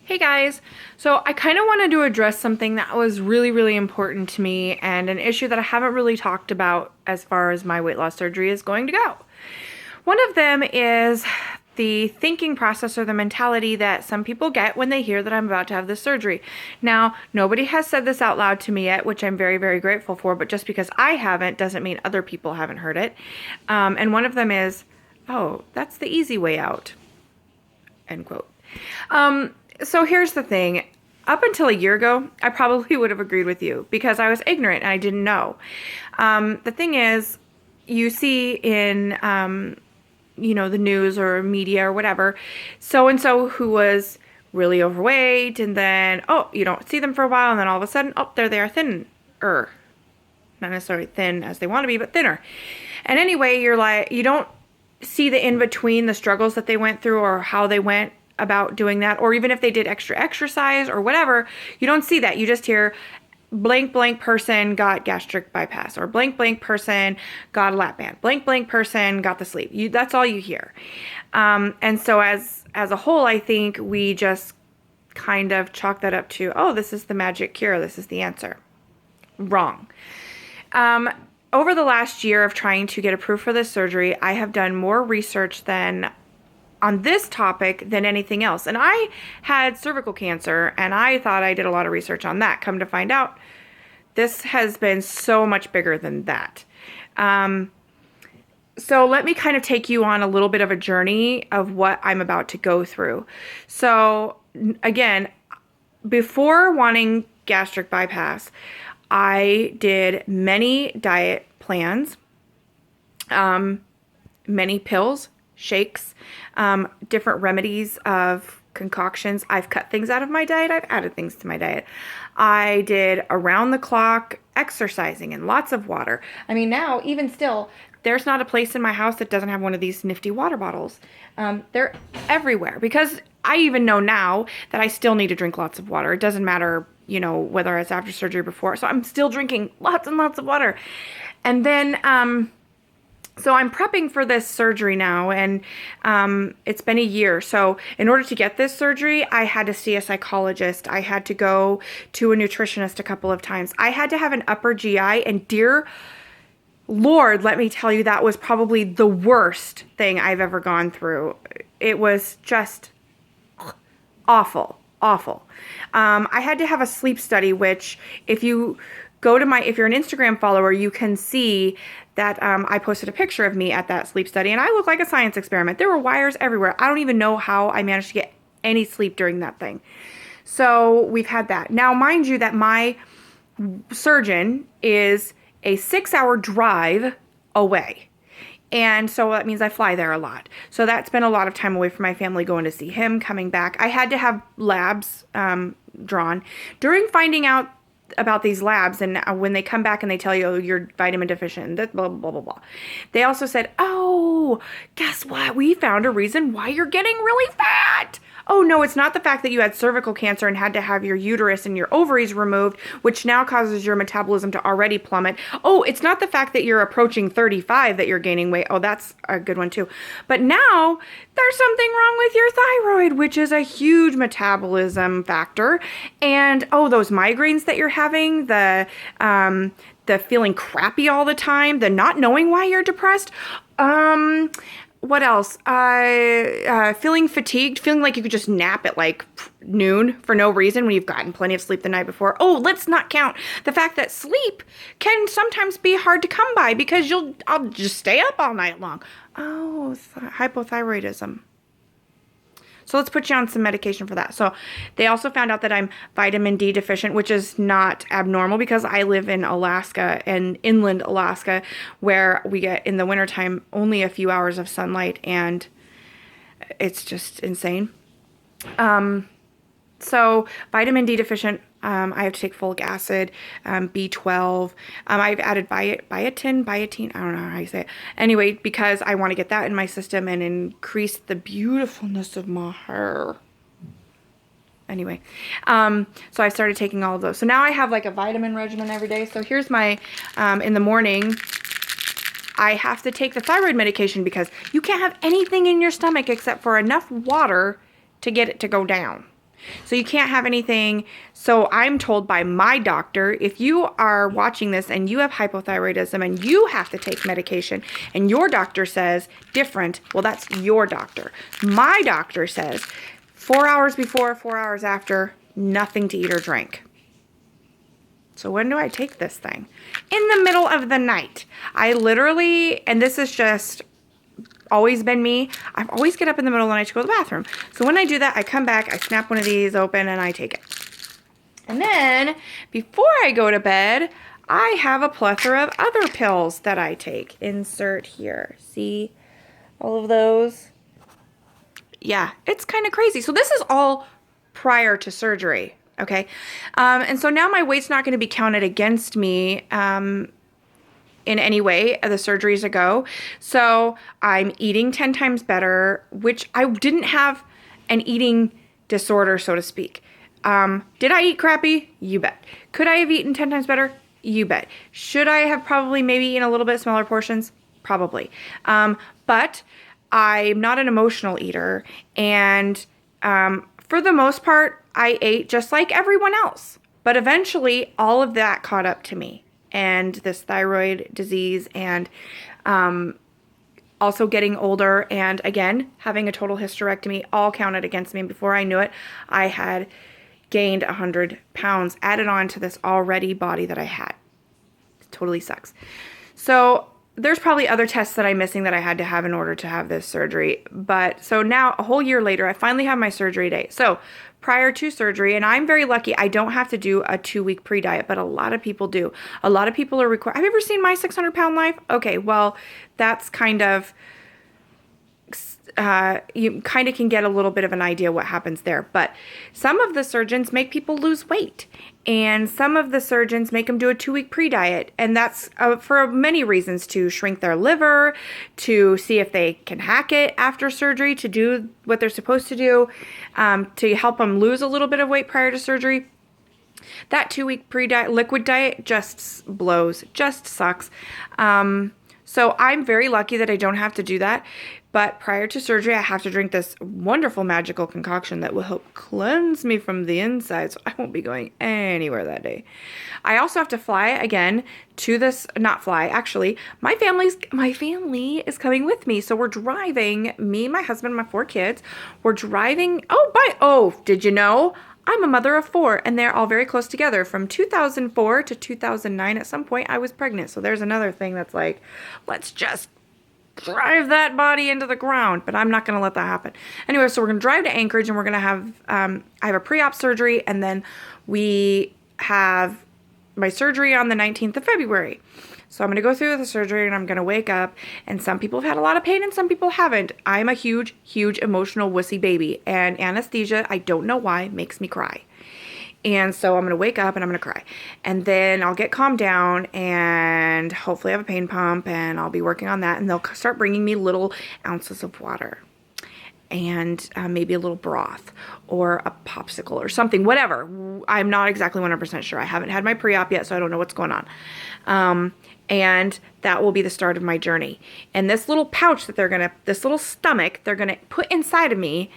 Hey guys, so I kind of wanted to address something that was really, really important to me and an issue that I haven't really talked about as far as my weight loss surgery is going to go. One of them is the thinking process or the mentality that some people get when they hear that I'm about to have this surgery. Now, nobody has said this out loud to me yet, which I'm very, very grateful for, but just because I haven't doesn't mean other people haven't heard it. And one of them is, oh, that's the easy way out, end quote. So here's the thing. Up until a year ago, I probably would have agreed with you because I was ignorant and I didn't know. The thing is, you see in, the news or media or whatever, so-and-so who was really overweight and then, oh, you don't see them for a while and then all of a sudden, oh, there they are thinner. Not necessarily thin as they want to be, but thinner. And anyway, you're like, you don't see the in-between, the struggles that they went through or how they went about doing that, or even if they did extra exercise or whatever, you don't see that. You just hear blank blank person got gastric bypass, or blank blank person got a lap band, blank blank person got the sleeve. That's all you hear. And so as a whole, I think we just kind of chalk that up to, oh, this is the magic cure, this is the answer. Wrong. Over the last year of trying to get approved for this surgery, I have done more research on this topic than anything else. And I had cervical cancer and I thought I did a lot of research on that. Come to find out, this has been so much bigger than that. So let me kind of take you on a little bit of a journey of what I'm about to go through. So again, before wanting gastric bypass, I did many diet plans, many pills, shakes, different remedies of concoctions. I've cut things out of my diet. I've added things to my diet. I did around the clock exercising and lots of water. I mean, now, even still, there's not a place in my house that doesn't have one of these nifty water bottles. They're everywhere because I even know now that I still need to drink lots of water. It doesn't matter, whether it's after surgery or before. So I'm still drinking lots and lots of water. And then, so I'm prepping for this surgery now, and it's been a year. So in order to get this surgery, I had to see a psychologist. I had to go to a nutritionist a couple of times. I had to have an upper GI, and dear Lord, let me tell you, that was probably the worst thing I've ever gone through. It was just awful, awful. I had to have a sleep study, which if you go to if you're an Instagram follower, you can see that I posted a picture of me at that sleep study, and I look like a science experiment. There were wires everywhere. I don't even know how I managed to get any sleep during that thing. So we've had that. Now, mind you that my surgeon is a 6-hour drive away. And so that means I fly there a lot. So that's been a lot of time away from my family, going to see him, coming back. I had to have labs drawn. During finding out about these labs, and when they come back and they tell you, oh, you're vitamin deficient, that blah, blah, blah, blah. They also said, oh, guess what? We found a reason why you're getting really fat. Oh, no, it's not the fact that you had cervical cancer and had to have your uterus and your ovaries removed, which now causes your metabolism to already plummet. Oh, it's not the fact that you're approaching 35 that you're gaining weight. Oh, that's a good one too. But now there's something wrong with your thyroid, which is a huge metabolism factor. And oh, those migraines that you're having, the feeling crappy all the time, the not knowing why you're depressed. What else? Feeling fatigued, feeling like you could just nap at like noon for no reason when you've gotten plenty of sleep the night before. Oh, let's not count the fact that sleep can sometimes be hard to come by because I'll just stay up all night long. Oh, hypothyroidism. So let's put you on some medication for that. So they also found out that I'm vitamin D deficient, which is not abnormal because I live in Alaska, and inland Alaska, where we get in the wintertime only a few hours of sunlight, and it's just insane. So vitamin D deficient, I have to take folic acid, B12. I've added biotin, I don't know how you say it. Anyway, because I want to get that in my system and increase the beautifulness of my hair. Anyway, so I started taking all of those. So now I have like a vitamin regimen every day. So here's my, in the morning, I have to take the thyroid medication because you can't have anything in your stomach except for enough water to get it to go down. So you can't have anything. So I'm told by my doctor, if you are watching this and you have hypothyroidism and you have to take medication and your doctor says different, well, that's your doctor. My doctor says 4 hours before, 4 hours after, nothing to eat or drink. So when do I take this thing? In the middle of the night. I literally, and this is just always been me, I always get up in the middle of the night to go to the bathroom. So when I do that, I come back, I snap one of these open, and I take it. And then, before I go to bed, I have a plethora of other pills that I take. Insert here. See all of those? Yeah, it's kind of crazy. So this is all prior to surgery, okay? And so now my weight's not going to be counted against me in any way, the surgeries ago. So I'm eating 10 times better, which I didn't have an eating disorder, so to speak. Did I eat crappy? You bet. Could I have eaten 10 times better? You bet. Should I have probably maybe eaten a little bit smaller portions? Probably. But I'm not an emotional eater. And for the most part, I ate just like everyone else. But eventually, all of that caught up to me. And this thyroid disease and also getting older and, again, having a total hysterectomy all counted against me. Before I knew it, I had gained 100 pounds added on to this already body that I had. It totally sucks. So there's probably other tests that I'm missing that I had to have in order to have this surgery. But so now, a whole year later, I finally have my surgery date. So prior to surgery, and I'm very lucky, I don't have to do a 2-week pre-diet, but a lot of people do. A lot of people are required. Have you ever seen My 600-Pound Life? Okay, well, that's kind of, you kind of can get a little bit of an idea what happens there. But some of the surgeons make people lose weight. And some of the surgeons make them do a 2-week pre-diet. And that's for many reasons, to shrink their liver, to see if they can hack it after surgery, to do what they're supposed to do, to help them lose a little bit of weight prior to surgery. That 2-week pre-diet, liquid diet just blows, just sucks. So I'm very lucky that I don't have to do that. But prior to surgery, I have to drink this wonderful magical concoction that will help cleanse me from the inside. So I won't be going anywhere that day. I also have to fly again to this, not fly, actually, my family is coming with me. So we're driving, me, my husband, my 4 kids. We're driving, did you know? I'm a mother of 4, and they're all very close together. From 2004 to 2009, at some point, I was pregnant. So there's another thing that's like, let's just drive that body into the ground. But I'm not going to let that happen. Anyway, so we're going to drive to Anchorage, and we're going to have, I have a pre-op surgery, and then we have my surgery on the 19th of February. So I'm going to go through the surgery and I'm going to wake up, and some people have had a lot of pain and some people haven't. I'm a huge, huge emotional wussy baby, and anesthesia, I don't know why, makes me cry. And so I'm going to wake up and I'm going to cry. And then I'll get calmed down and hopefully have a pain pump, and I'll be working on that, and they'll start bringing me little ounces of water and maybe a little broth or a popsicle or something, whatever. I'm not exactly 100% sure. I haven't had my pre-op yet, so I don't know what's going on. And that will be the start of my journey. And this little pouch that this little stomach, they're going to put inside of me.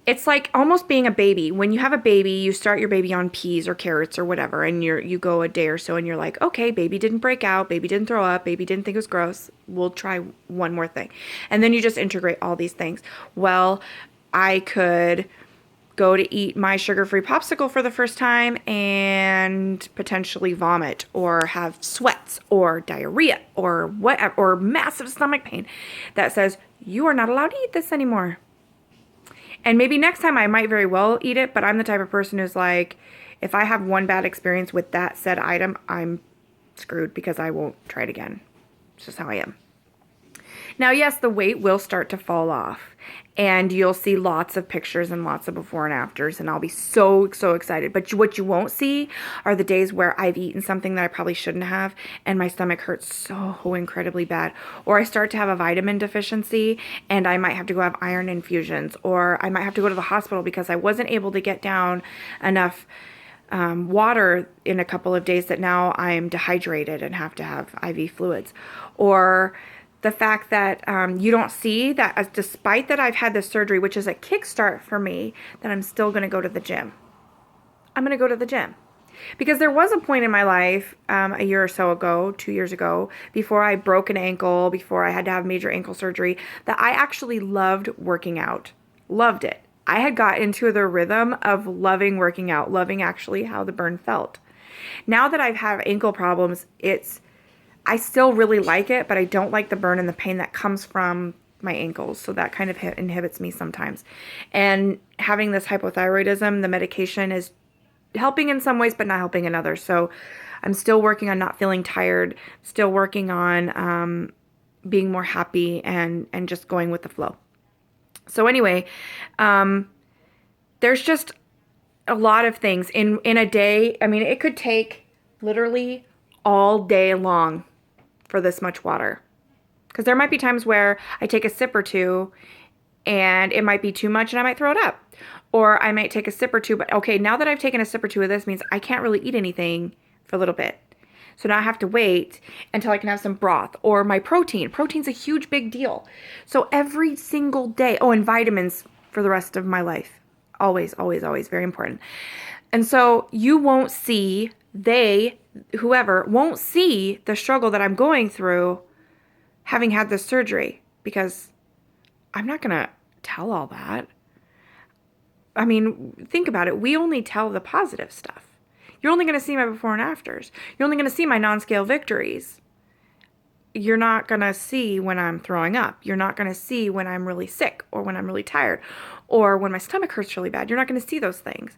It's like almost being a baby. When you have a baby, you start your baby on peas or carrots or whatever, and you go a day or so and you're like, okay, baby didn't break out, baby didn't throw up, baby didn't think it was gross. We'll try one more thing. And then you just integrate all these things. Well, I could go to eat my sugar-free popsicle for the first time and potentially vomit or have sweats or diarrhea or whatever, or massive stomach pain that says, you are not allowed to eat this anymore. And maybe next time I might very well eat it, but I'm the type of person who's like, if I have one bad experience with that said item, I'm screwed because I won't try it again. It's just how I am. Now, yes, the weight will start to fall off, and you'll see lots of pictures and lots of before and afters, and I'll be so excited. But what you won't see are the days where I've eaten something that I probably shouldn't have, and my stomach hurts so incredibly bad. Or I start to have a vitamin deficiency, and I might have to go have iron infusions, or I might have to go to the hospital because I wasn't able to get down enough water in a couple of days that now I'm dehydrated and have to have IV fluids. Or the fact that you don't see that despite that I've had this surgery, which is a kickstart for me, that I'm still going to go to the gym. I'm going to go to the gym. Because there was a point in my life, a year or so ago, 2 years ago, before I broke an ankle, before I had to have major ankle surgery, that I actually loved working out. Loved it. I had got into the rhythm of loving working out, loving actually how the burn felt. Now that I've had ankle problems, I still really like it, but I don't like the burn and the pain that comes from my ankles. So that kind of inhibits me sometimes. And having this hypothyroidism, the medication is helping in some ways, but not helping in others. So I'm still working on not feeling tired, still working on being more happy and just going with the flow. So anyway, there's just a lot of things in a day. I mean, it could take literally all day long for this much water. Because there might be times where I take a sip or two and it might be too much and I might throw it up. Or I might take a sip or two, but okay, now that I've taken a sip or two of this means I can't really eat anything for a little bit. So now I have to wait until I can have some broth or my protein. Protein's a huge, big deal. So every single day, oh, and vitamins for the rest of my life. Always, always, always very important. And so you won't see, whoever won't see the struggle that I'm going through having had this surgery, because I'm not going to tell all that. I mean, think about it. We only tell the positive stuff. You're only going to see my before and afters. You're only going to see my non-scale victories. You're not going to see when I'm throwing up. You're not going to see when I'm really sick or when I'm really tired or when my stomach hurts really bad. You're not going to see those things.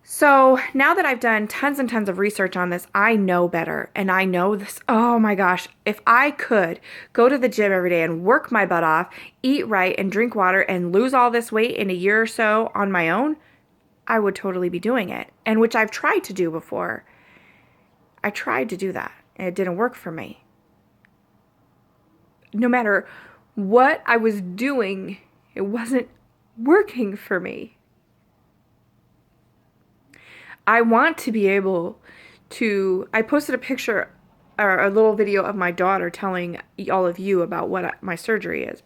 So now that I've done tons and tons of research on this, I know better. And I know this, oh my gosh, if I could go to the gym every day and work my butt off, eat right and drink water and lose all this weight in a year or so on my own, I would totally be doing it. And which I've tried to do before. I tried to do that and it didn't work for me. No matter what I was doing, it wasn't working for me. I want to be able to, I posted a picture or a little video of my daughter telling all of you about what my surgery is.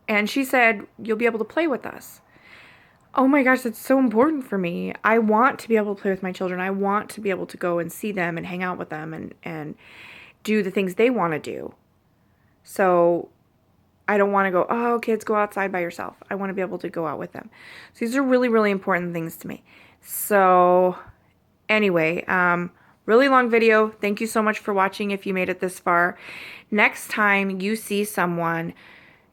And she said, you'll be able to play with us. Oh my gosh, that's so important for me. I want to be able to play with my children. I want to be able to go and see them and hang out with them and do the things they want to do. So I don't want to go, oh, kids, go outside by yourself. I want to be able to go out with them. So these are really, really important things to me. So anyway, really long video. Thank you so much for watching if you made it this far. Next time you see someone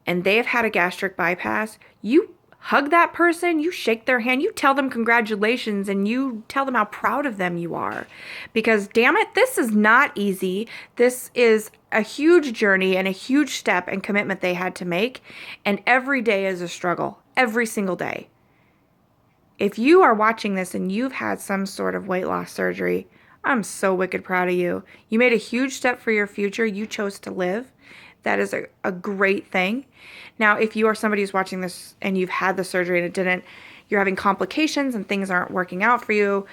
and they have had a gastric bypass, you hug that person, you shake their hand, you tell them congratulations, and you tell them how proud of them you are. Because damn it, this is not easy. This is a huge journey and a huge step and commitment they had to make. And every day is a struggle. Every single day. If you are watching this and you've had some sort of weight loss surgery, I'm so wicked proud of you. You made a huge step for your future. You chose to live. That is a great thing. Now, if you are somebody who's watching this and you've had the surgery and you're having complications and things aren't working out for you,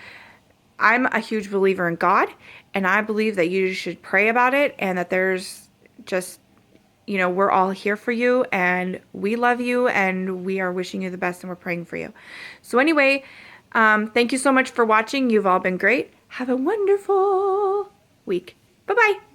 I'm a huge believer in God, and I believe that you should pray about it and that there's just, we're all here for you and we love you and we are wishing you the best and we're praying for you. So anyway, thank you so much for watching. You've all been great. Have a wonderful week. Bye-bye.